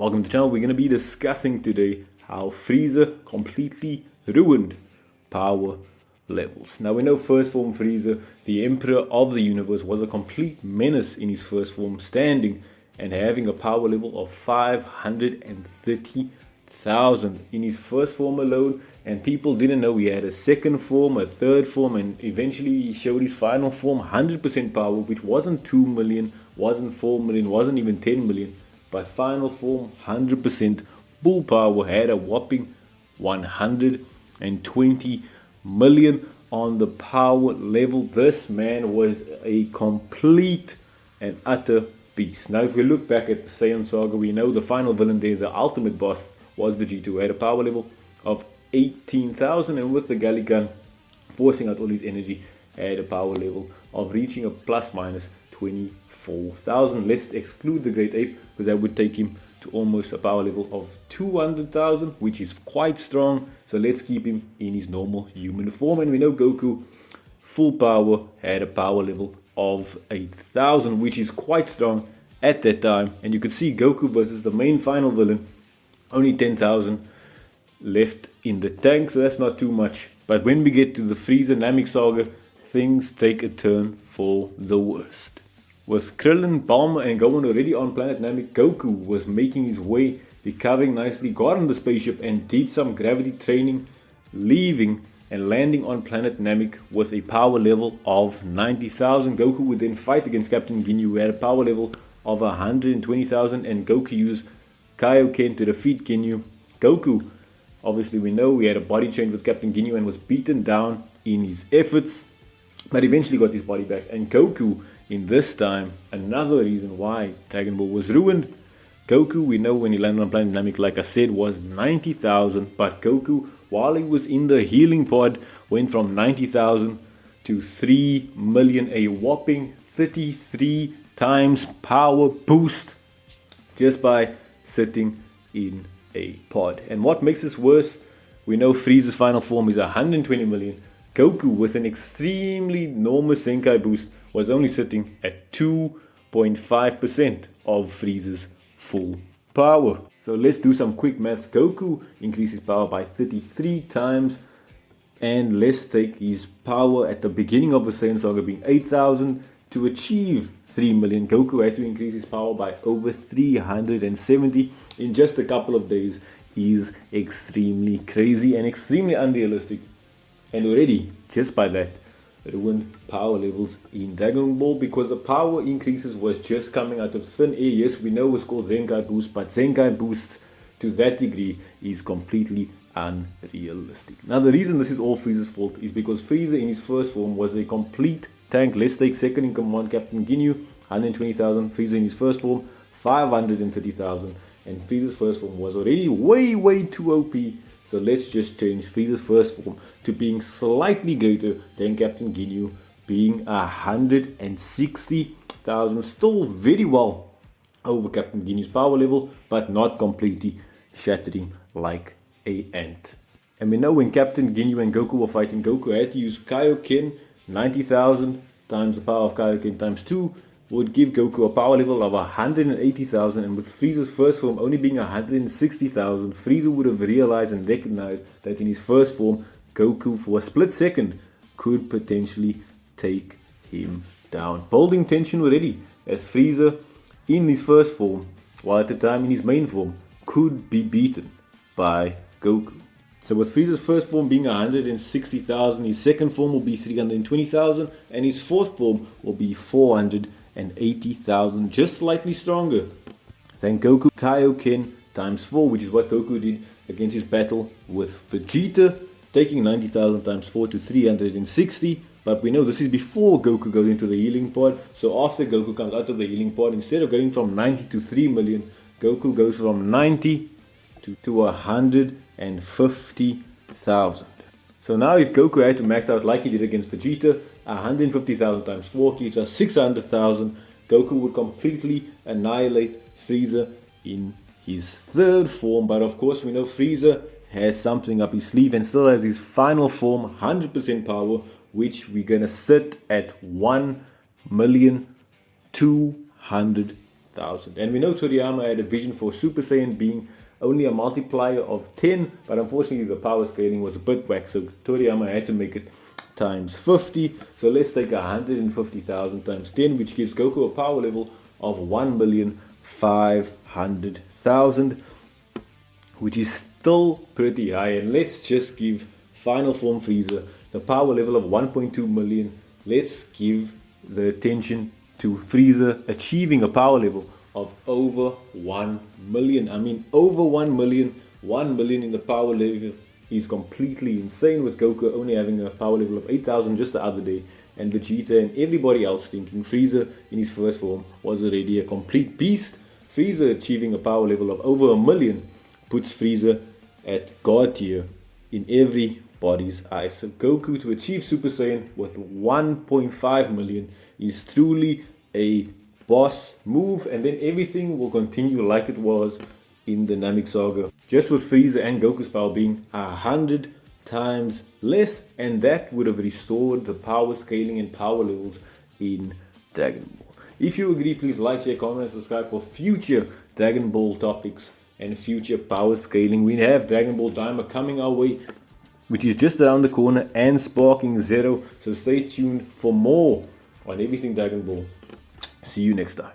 Welcome to the channel. We're going to be discussing today how Frieza completely ruined power levels. Now we know first form Frieza, the Emperor of the Universe, was a complete menace in his first form, standing and having a power level of 530,000 in his first form alone. And people didn't know he had a second form, a third form, and eventually he showed his final form 100% power, which wasn't 2 million, wasn't 4 million, wasn't even 10 million. But final form 100% full power, had a whopping 120 million on the power level. This man was a complete and utter beast. Now if we look back at the Saiyan saga, we know the final villain there, the ultimate boss, was Vegeta, who had a power level of 18,000, and with the Gali gun forcing out all his energy, had a power level of reaching a plus minus 24,000. Let's exclude the Great Ape, because that would take him to almost a power level of 200,000, which is quite strong. So let's keep him in his normal human form. And we know Goku, full power, had a power level of 8,000, which is quite strong at that time. And you could see Goku versus the main final villain, only 10,000 left in the tank, so that's not too much. But when we get to the Frieza Namek saga, things take a turn for the worst. With Krillin, Bulma and Gohan already on planet Namek, Goku was making his way, recovering nicely, got on the spaceship and did some gravity training, leaving and landing on planet Namek with a power level of 90,000. Goku would then fight against Captain Ginyu, who had a power level of 120,000, and Goku used Kaioken to defeat Ginyu. Goku, obviously we know he had a body change with Captain Ginyu and was beaten down in his efforts, but eventually got his body back. And Goku, in this time, another reason why Dragon Ball was ruined. Goku, we know when he landed on planet Namek, like I said, was 90,000, but Goku, while he was in the healing pod, went from 90,000 to 3 million, a whopping 33 times power boost just by sitting in a pod. And what makes this worse, we know Frieza's final form is 120 million. Goku, with an extremely enormous Senkai boost, was only sitting at 2.5% of Frieza's full power. So let's do some quick maths. Goku increases power by 33 times, and let's take his power at the beginning of the Saiyan saga being 8,000. To achieve 3 million, Goku had to increase his power by over 370 in just a couple of days. Is extremely crazy and extremely unrealistic, and already just by that ruined power levels in Dragon Ball, because the power increases was just coming out of thin air. Yes, we know it's called Zenkai boost, but Zenkai boost to that degree is completely unrealistic. Now the reason this is all Frieza's fault is because Frieza in his first form was a complete tank. Let's take second in command Captain Ginyu, 120,000. Frieza in his first form 530,000, and Frieza's first form was already way too OP. So let's just change Frieza's first form to being slightly greater than Captain Ginyu, being 160,000. Still very well over Captain Ginyu's power level, but not completely shattering like a ant. And we know when Captain Ginyu and Goku were fighting, Goku had to use Kaioken. 90,000 times the power of Kaioken times 2 would give Goku a power level of 180,000, and with Frieza's first form only being 160,000, Frieza would have realized and recognized that in his first form, Goku for a split second could potentially take him down. Building tension already, as Frieza in his first form, while at the time in his main form, could be beaten by Goku. So with Frieza's first form being 160,000, his second form will be 320,000, and his fourth form will be 480,000, just slightly stronger than Goku. Kaioken times 4, which is what Goku did against his battle with Vegeta, taking 90,000 times 4 to 360. But we know this is before Goku goes into the healing pod. So after Goku comes out of the healing pod, instead of going from 90 to 3 million, Goku goes from 90 to 150,000. So now if Goku had to max out like he did against Vegeta, 150,000 times 4 keeps us 600,000. Goku would completely annihilate Frieza in his third form. But of course we know Frieza has something up his sleeve and still has his final form, 100% power, which we're gonna sit at 1,200,000. thousand. And we know Toriyama had a vision for Super Saiyan being only a multiplier of 10, but unfortunately the power scaling was a bit whack, so Toriyama had to make it times 50. So let's take 150,000 times 10, which gives Goku a power level of 1,500,000, which is still pretty high. And let's just give Final Form Frieza the power level of 1.2 million. Let's give the attention to Frieza achieving a power level of over 1 million. I mean, over 1 million. 1 million in the power level is completely insane, with Goku only having a power level of 8,000 just the other day, and Vegeta and everybody else thinking Frieza in his first form was already a complete beast. Frieza achieving a power level of over 1 million puts Frieza at God tier in everybody's eyes. So Goku to achieve Super Saiyan with 1.5 million is truly a boss move, and then everything will continue like it was in the Namek Saga, just with Frieza and Goku's power being 100 times less, and that would have restored the power scaling and power levels in Dragon Ball. If you agree, please like, share, comment, and subscribe for future Dragon Ball topics and future power scaling. We have Dragon Ball Daima coming our way, which is just around the corner, and Sparking Zero, so stay tuned for more on everything Dragon Ball. See you next time.